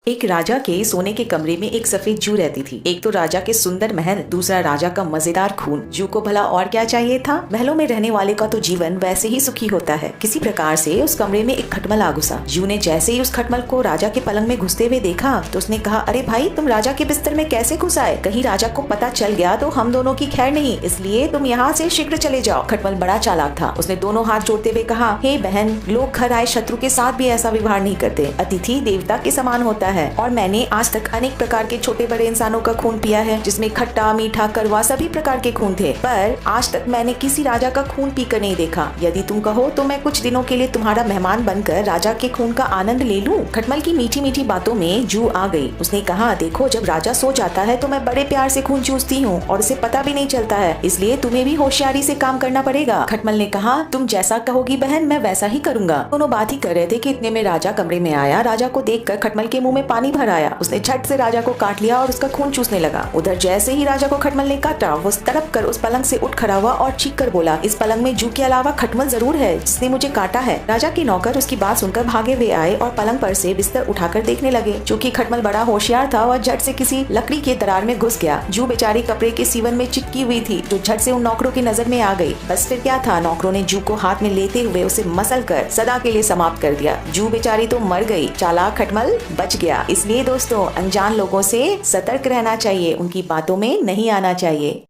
एक राजा के सोने के कमरे में एक सफेद जू रहती थी। एक तो राजा के सुंदर महल, दूसरा राजा का मजेदार खून। जू को भला और क्या चाहिए था। महलों में रहने वाले का तो जीवन वैसे ही सुखी होता है। किसी प्रकार से उस कमरे में एक खटमल आ घुसा। जू ने जैसे ही उस खटमल को राजा के पलंग में घुसते हुए देखा तो उसने कहा, अरे भाई, तुम राजा के बिस्तर में कैसे घुस आए? कहीं राजा को पता चल गया तो हम दोनों की खैर नहीं, इसलिए तुम यहाँ से शीघ्र चले जाओ। खटमल बड़ा चालाक था। उसने दोनों हाथ जोड़ते हुए कहा, हे बहन, लोग घर आए शत्रु के साथ भी ऐसा व्यवहार नहीं करते। अतिथि देवता के समान होता है और मैंने आज तक अनेक प्रकार के छोटे बड़े इंसानों का खून पिया है, जिसमें खट्टा मीठा कड़वा सभी प्रकार के खून थे, पर आज तक मैंने किसी राजा का खून पीकर नहीं देखा। यदि तुम कहो तो मैं कुछ दिनों के लिए तुम्हारा मेहमान बनकर राजा के खून का आनंद ले लूं। खटमल की मीठी मीठी बातों में जू आ गई। उसने कहा, देखो, जब राजा सो जाता है तो मैं बड़े प्यार से खून चूसती हूँ और उसे पता भी नहीं चलता है, इसलिए तुम्हें भी होशियारी से काम करना पड़ेगा। खटमल ने कहा, तुम जैसा कहोगी बहन, मैं वैसा ही करूंगा। दोनों बात ही कर रहे थे कि इतने में राजा कमरे में आया। राजा को देखकर खटमल के मुंह में पानी भर आया। उसने झट से राजा को काट लिया और उसका खून चूसने लगा। उधर जैसे ही राजा को खटमल ने काटा, वो तड़प कर उस पलंग से उठ खड़ा हुआ और चीख कर बोला, इस पलंग में जू के अलावा खटमल जरूर है जिसने मुझे काटा है। राजा के नौकर उसकी बात सुनकर भागे हुए आए और पलंग पर से बिस्तर उठाकर देखने लगे। चूंकि खटमल बड़ा होशियार था और झट से किसी लकड़ी के दरार में घुस गया। जू बेचारी कपड़े के सीवन में चिपकी हुई थी, जो झट से उन नौकरों की नजर में आ गई। बस फिर क्या था, नौकरों ने जू को हाथ में लेते हुए उसे मसल कर सदा के लिए समाप्त कर दिया। जू बेचारी तो मर गई, चालाक खटमल बच गया। इसलिए दोस्तों, अनजान लोगों से सतर्क रहना चाहिए, उनकी बातों में नहीं आना चाहिए।